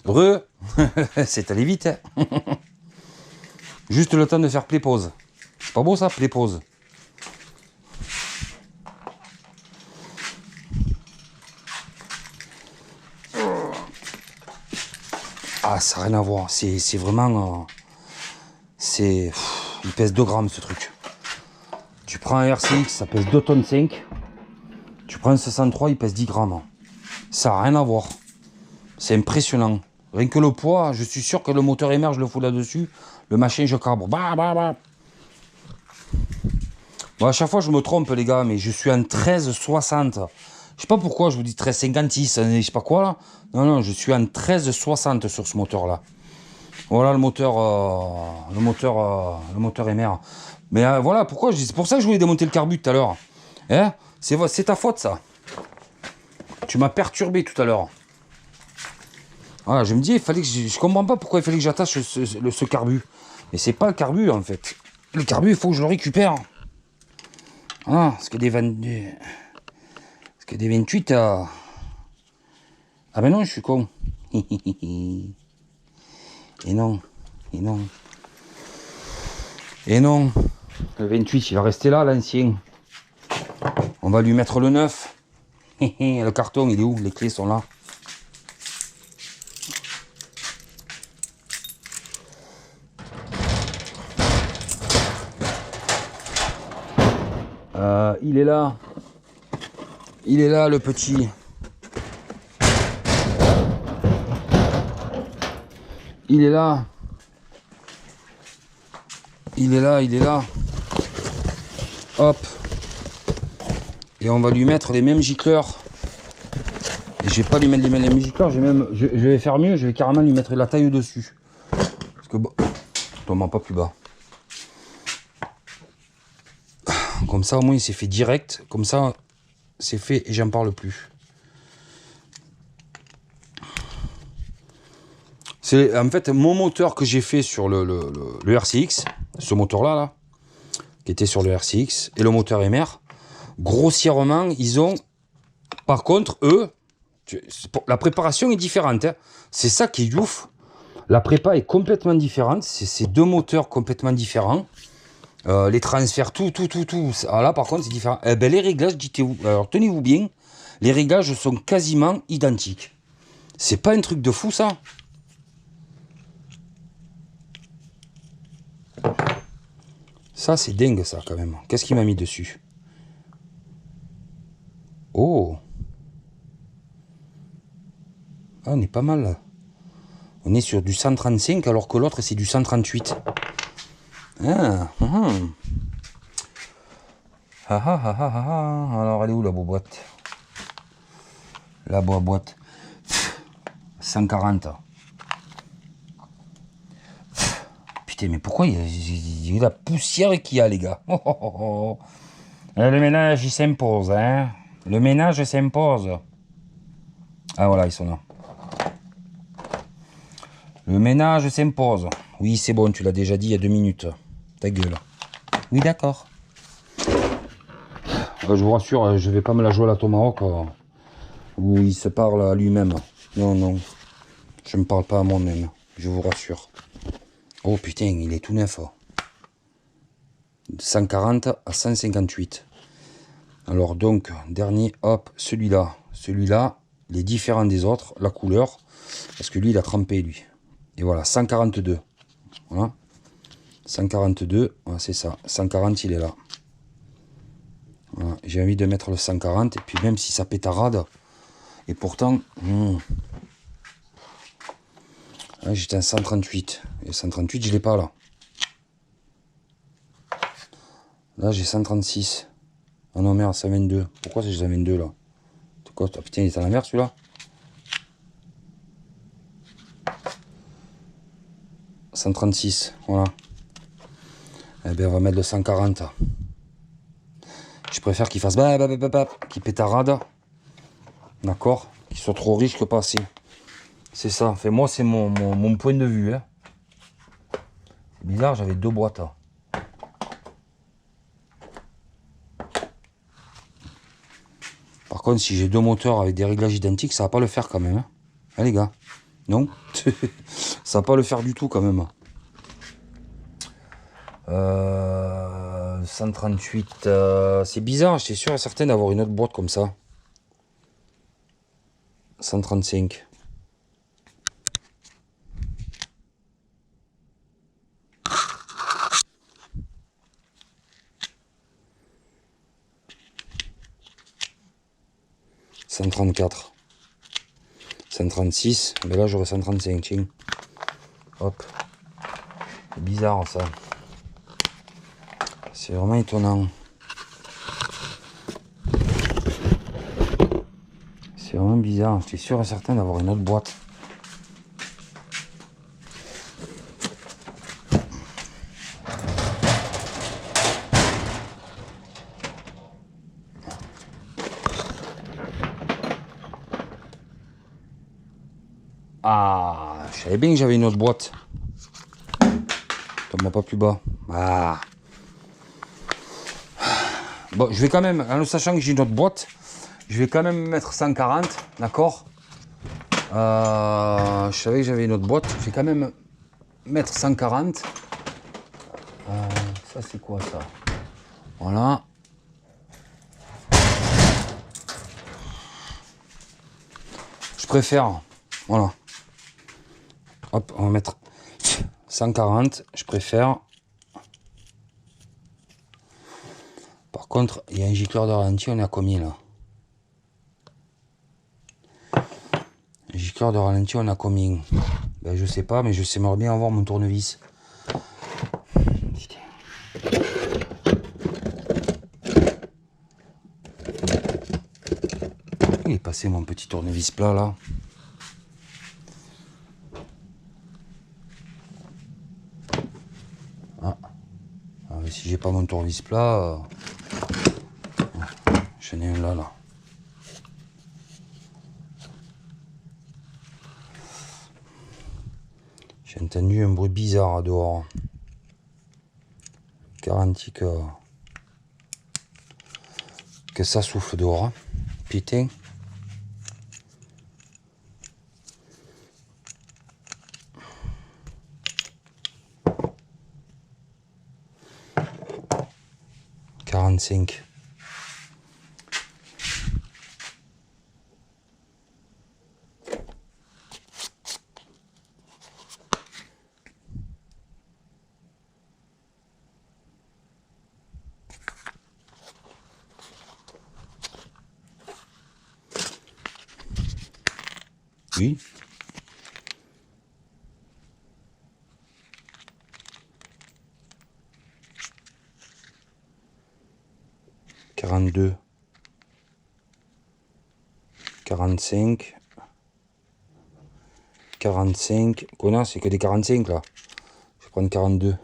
Re, c'est allé vite. Hein. Juste le temps de faire play-pause. C'est pas beau ça, play-pause. Ah, ça n'a rien à voir. C'est vraiment... il pèse 2 grammes ce truc. Tu prends un RCX, ça pèse 2 tonnes 5. Tu prends un 63, il pèse 10 grammes. Ça n'a rien à voir. C'est impressionnant. Rien que le poids, je suis sûr que le moteur émerge, je le fous là-dessus. Le machin, je carbre. Bah, bah, bah. Bon, à chaque fois, je me trompe, les gars, mais je suis en 13,60. Je sais pas pourquoi je vous dis 13,56, je sais pas quoi, là. Non, non, je suis en 13,60 sur ce moteur-là. Voilà le moteur MR. Mais voilà, pourquoi c'est pour ça que je voulais démonter le carbu tout à l'heure. Hein, c'est ta faute, ça. Tu m'as perturbé tout à l'heure. Voilà, je me dis, il fallait que je comprends pas pourquoi il fallait que j'attache ce carbu. Mais c'est pas le carbu, en fait. Le carbu, il faut que je le récupère. Ah, parce que des 28 à... Ah ben non, je suis con. Et non. Et non. Et non. Le 28, il va rester là, l'ancien. On va lui mettre le 9. Le carton, il est où? Les clés sont là. Il est là. Il est là, le petit. Il est là. Il est là, il est là. Hop. Et on va lui mettre les mêmes gicleurs. Et je vais pas lui mettre les mêmes gicleurs, je vais faire mieux, je vais carrément lui mettre la taille au-dessus. Parce que bon, tombant pas plus bas. Comme ça, au moins, il s'est fait direct. Comme ça, c'est fait et j'en parle plus. C'est en fait mon moteur que j'ai fait sur le RCX, ce moteur-là, là, qui était sur le RCX, et le moteur MR. Grossièrement, ils ont... Par contre, eux, la préparation est différente. Hein. C'est ça qui est ouf. La prépa est complètement différente. C'est 2 moteurs complètement différents. Les transferts, tout. Alors là, par contre, c'est différent. Eh ben, les réglages, dites-vous, alors tenez-vous bien, les réglages sont quasiment identiques. C'est pas un truc de fou, ça? Ça, c'est dingue, ça, quand même. Qu'est-ce qu'il m'a mis dessus? Oh! Ah, on est pas mal, là. On est sur du 135, alors que l'autre, c'est du 138. Alors, elle est où, la boîte? La boîte. 140. Putain, mais pourquoi il y a la poussière qu'il y a, les gars? Le ménage, il s'impose, hein. Le ménage s'impose. Ah, voilà, ils sont là. Le ménage s'impose. Oui, c'est bon, tu l'as déjà dit il y a 2 minutes. Ta gueule. Oui, d'accord. Je vous rassure, je vais pas me la jouer à la Tomahawk où il se parle à lui-même. Non, non. Je me parle pas à moi-même. Je vous rassure. Oh putain, il est tout neuf. 140 à 158. Alors donc, dernier, hop, celui-là. Celui-là, il est différent des autres, la couleur. Parce que lui, il a trempé, lui. Et voilà, 142. Voilà. 142, voilà, c'est ça. 140, il est là. Voilà. J'ai envie de mettre le 140. Et puis même si ça pétarade. Et pourtant... j'étais à 138. Et 138, je l'ai pas là. Là, j'ai 136. Ah non, merde, 122. Pourquoi c'est 122 là? Quoi, oh, putain, il est à l'envers celui-là. 136, voilà. Eh bien, on va mettre le 140. Je préfère qu'il fasse qu'il pétarade. D'accord? Qu'il soit trop riche que pas assez. C'est ça. Enfin, moi, c'est mon point de vue. Hein. C'est bizarre, j'avais 2 boîtes. Par contre, si j'ai 2 moteurs avec des réglages identiques, ça va pas le faire quand même. Hein, les gars. Non. Ça va pas le faire du tout quand même. 138, c'est bizarre, j'étais sûr et certain d'avoir une autre boîte comme ça. 135. « 134. 136. Mais là j'aurais 135, tiens. Hop. C'est bizarre ça. C'est vraiment étonnant. C'est vraiment bizarre. J'étais sûr et certain d'avoir une autre boîte. Ah, je savais bien que j'avais une autre boîte. Tombe pas plus bas. Ah. Bon, je vais quand même, en le sachant que j'ai une autre boîte, je vais quand même mettre 140, d'accord. Je savais que j'avais une autre boîte, je vais quand même mettre 140. Ça c'est quoi ça? Voilà. Je préfère, voilà. Hop, on va mettre 140, je préfère. Par contre, il y a un gicleur de ralenti, on est à combien là? Un gicleur de ralenti, on est à combien? Ben, je sais pas, mais je sais bien avoir mon tournevis. Il est passé mon petit tournevis plat là. Ah. Si j'ai pas mon tournevis plat, j'en ai un là. J'ai entendu un bruit bizarre dehors. Garantie que ça souffle dehors. Hein. Putain. « 45. Oui. « 42. 45. 45. Connasse, c'est que des 45 là. Je vais prendre 42.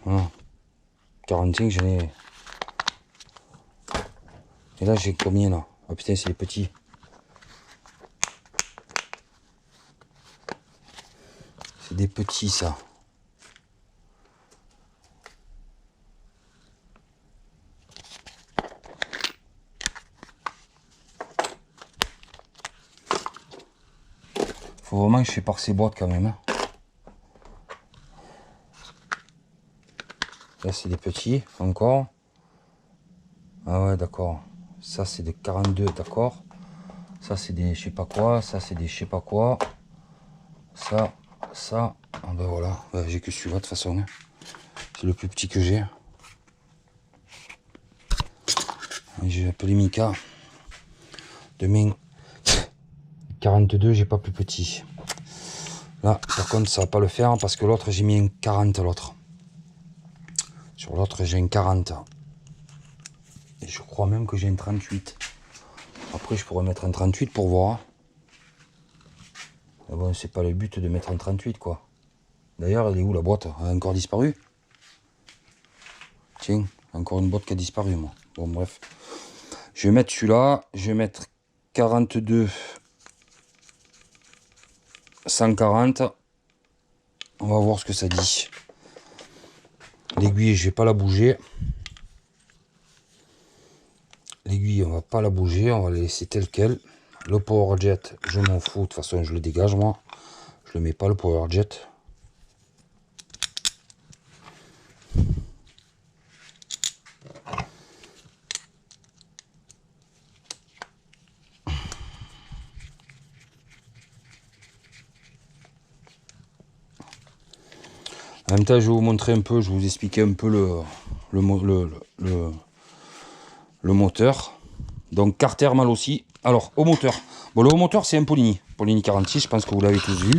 Voilà. 45, j'en ai. Et là, j'ai combien là? Oh putain, c'est les petits. C'est des petits ça. Faut vraiment que je sépare ces boîtes quand même. Hein. Là, c'est des petits encore. Ah ouais, d'accord. Ça, c'est des 42, d'accord. Ça, c'est des je sais pas quoi. Ça, c'est des je sais pas quoi. Ça. Ah ben voilà. Ben, j'ai que celui-là de toute façon. Hein. C'est le plus petit que j'ai. J'ai appelé Mika. Demain. 42, j'ai pas plus petit. Là, par contre, ça va pas le faire parce que l'autre, j'ai mis un 40 l'autre. Sur l'autre, j'ai un 40. Et je crois même que j'ai un 38. Après, je pourrais mettre un 38 pour voir. Mais bon, c'est pas le but de mettre un 38, quoi. D'ailleurs, elle est où la boîte? Elle a encore disparu? Tiens, encore une boîte qui a disparu, moi. Bon, bref. Je vais mettre celui-là. Je vais mettre 42. 140. On va voir ce que ça dit. L'aiguille, je vais pas la bouger. L'aiguille, on va pas la bouger, on va la laisser telle quelle. Le power jet, je m'en fous, de toute façon je le dégage moi. Je le mets pas le power jet. En même temps, je vais vous montrer un peu, je vais vous expliquer un peu le moteur. Donc Carter mal aussi. Alors au moteur, bon le haut moteur c'est un Polini 46, je pense que vous l'avez tous vu,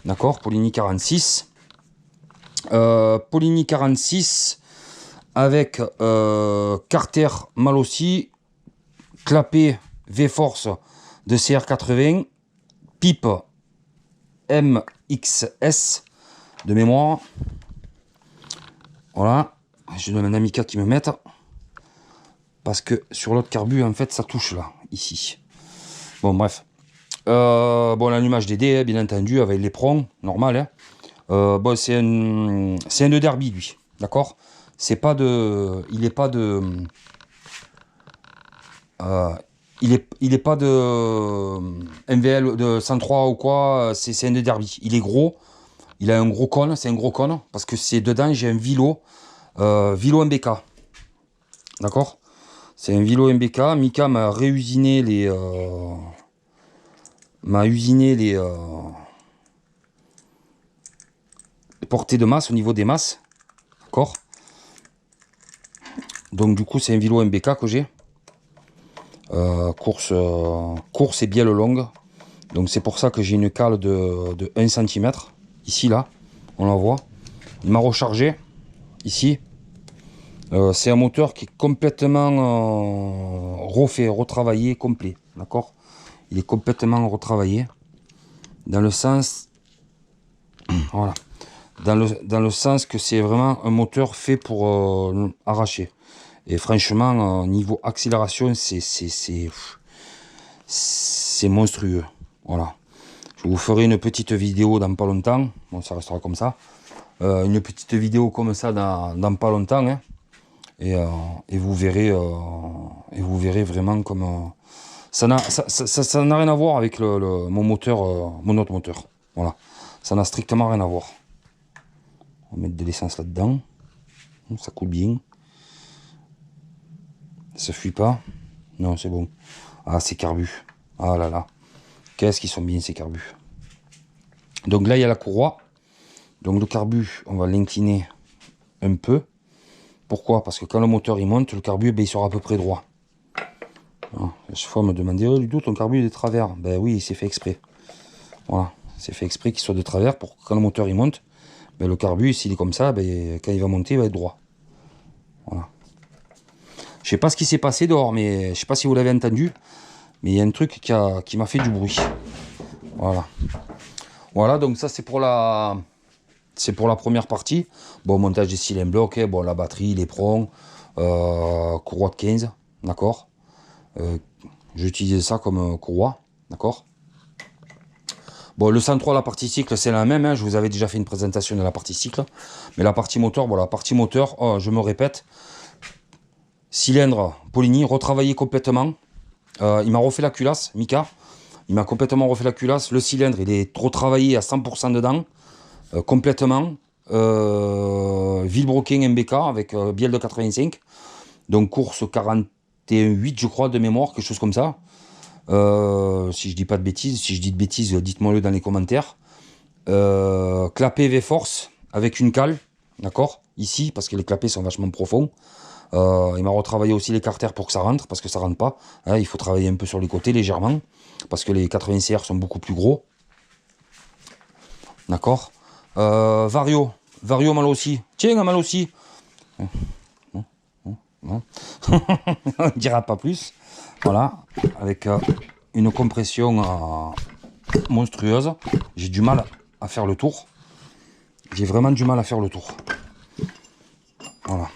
d'accord, Polini 46, Polini 46 avec Carter mal aussi, clapet V-Force de CR80, pipe MXS de mémoire. Voilà, je donne un Amica qui me mette. Parce que sur l'autre carbu, en fait, ça touche là, ici. Bon, bref. Bon, l'allumage des dés, bien entendu, avec les prongs, normal. Hein. Bon, c'est un de derby, lui. D'accord. C'est pas de... Il est pas de... il est pas de MVL de 103 ou quoi. C'est un de derby. Il est gros. Il a un gros cône. C'est un gros cône. Parce que c'est dedans, j'ai un Vilo. Vilo MBK. D'accord. C'est un Vilo MBK. Mika m'a réusiné les... les portées de masse au niveau des masses. D'accord. Donc du coup c'est un Vilo MBK que j'ai. Course et bielle longue. Donc c'est pour ça que j'ai une cale de 1 cm. Ici là. On la voit. Il m'a rechargé. Ici. C'est un moteur qui est complètement refait, retravaillé, complet. D'accord. Il est complètement retravaillé. Dans le sens... Voilà. Dans le sens que c'est vraiment un moteur fait pour arracher. Et franchement, niveau accélération, c'est monstrueux. Voilà. Je vous ferai une petite vidéo dans pas longtemps. Bon, ça restera comme ça. Une petite vidéo comme ça dans pas longtemps. Hein. Et vous verrez vraiment comme... ça n'a rien à voir avec mon moteur, mon autre moteur. Voilà. Ça n'a strictement rien à voir. On va mettre de l'essence là-dedans. Ça coule bien. Ça fuit pas. Non, c'est bon. Ah, c'est carbu. Ah là là. Qu'est-ce qu'ils sont bien ces carbus. Donc là, il y a la courroie. Donc le carbu, on va l'incliner un peu. Pourquoi? Parce que quand le moteur il monte, le carbu, ben, il sera à peu près droit. Ah, à chaque fois, on me demandait, oh, Ludo, ton carbu est de travers. Ben oui, c'est fait exprès. Voilà. C'est fait exprès qu'il soit de travers pour que quand le moteur il monte, ben, le carbu, s'il est comme ça, ben, quand il va monter, il va être droit. Voilà. Je sais pas ce qui s'est passé dehors, mais je sais pas si vous l'avez entendu, mais il y a un truc qui m'a fait du bruit. Voilà. Voilà, donc ça c'est pour la première partie. Bon, montage des cylindres blocs, bon, la batterie, les prongs, courroie de 15, d'accord. J'ai utilisé ça comme courroie, d'accord. Bon, le 103, la partie cycle, c'est la même, hein, je vous avais déjà fait une présentation de la partie cycle. Mais la partie moteur, bon, la partie moteur, oh, je me répète, cylindre Polini, retravaillé complètement. Il m'a refait la culasse, Mika. Il m'a complètement refait la culasse. Le cylindre, il est retravaillé à 100% dedans. Complètement. Vilebrequin MBK avec bielle de 85. Donc course 48, je crois, de mémoire, quelque chose comme ça. Si je dis pas de bêtises, si je dis de bêtises, dites-moi-le dans les commentaires. Clapet V-Force avec une cale, d'accord, ici, parce que les clapets sont vachement profonds. Il m'a retravaillé aussi les carters pour que ça rentre, parce que ça rentre pas. Hein, il faut travailler un peu sur les côtés légèrement, parce que les 80 CR sont beaucoup plus gros. D'accord. Vario mal aussi. Tiens, mal aussi. Non. On ne dira pas plus. Voilà, avec une compression monstrueuse. J'ai du mal à faire le tour. J'ai vraiment du mal à faire le tour. Voilà.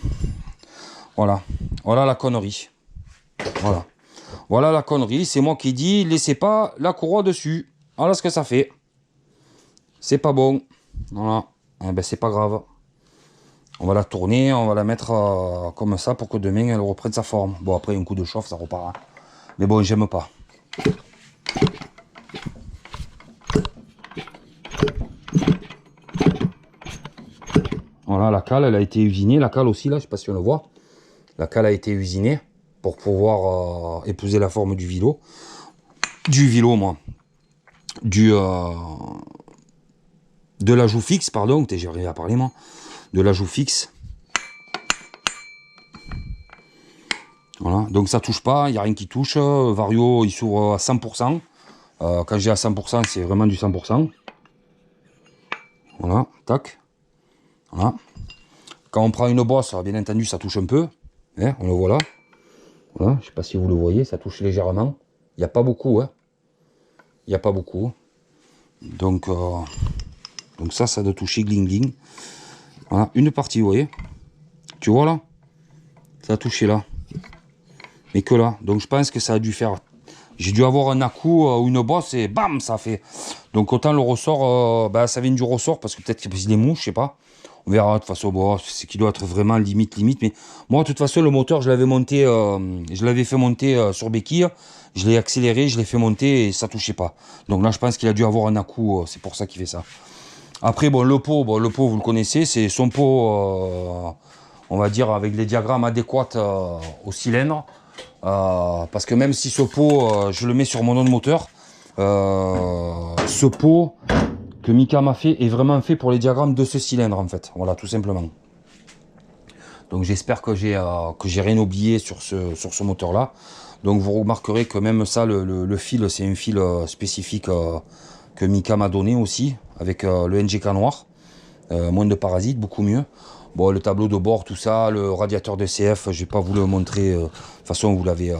Voilà. Voilà la connerie. Voilà. Voilà la connerie. C'est moi qui dis, laissez pas la courroie dessus. Voilà ce que ça fait. C'est pas bon. Voilà. Eh ben, c'est pas grave. On va la tourner, on va la mettre comme ça pour que demain elle reprenne sa forme. Bon, après un coup de chauffe, ça repart. Hein. Mais bon, j'aime pas. Voilà, la cale, elle a été usinée. La cale aussi, là, je sais pas si on le voit. La cale a été usinée pour pouvoir épouser la forme du vélo. Du vélo, moi. De la joue fixe, pardon. J'ai arrivé à parler, moi. De la joue fixe. Voilà, donc ça touche pas, il n'y a rien qui touche. Vario, il s'ouvre à 100%. Quand je dis à 100%, c'est vraiment du 100%. Voilà, tac. Voilà. Quand on prend une bosse, bien entendu, ça touche un peu. Hein, on le voit là. Voilà, je ne sais pas si vous le voyez, ça touche légèrement. Il n'y a pas beaucoup. Hein. Il n'y a pas beaucoup. Donc ça doit toucher gling gling. Voilà, une partie, vous voyez. Tu vois là? Ça a touché là. Mais que là. Donc je pense que ça a dû faire... J'ai dû avoir un à-coup ou une bosse et bam, ça a fait. Donc autant le ressort, ça vient du ressort parce que peut-être qu'il est mou, je sais pas. On verra de toute façon, bon, c'est qu'il doit être vraiment limite. Mais moi, de toute façon, le moteur, je l'avais monté, je l'avais fait monter sur béquille. Je l'ai accéléré, je l'ai fait monter et ça touchait pas. Donc là, je pense qu'il a dû avoir un à-coup, c'est pour ça qu'il fait ça. Après, bon, le pot, vous le connaissez, c'est son pot, on va dire, avec les diagrammes adéquats au cylindre. Parce que même si ce pot, je le mets sur mon autre moteur, ce pot que Mika m'a fait est vraiment fait pour les diagrammes de ce cylindre en fait. Voilà, tout simplement. Donc j'espère que j'ai rien oublié sur ce moteur là. Donc vous remarquerez que même ça, le fil, c'est un fil spécifique que Mika m'a donné aussi, avec le NGK noir. Moins de parasites, beaucoup mieux. Bon, le tableau de bord, tout ça, le radiateur de CF, je vais pas vous le montrer. De toute façon, vous l'avez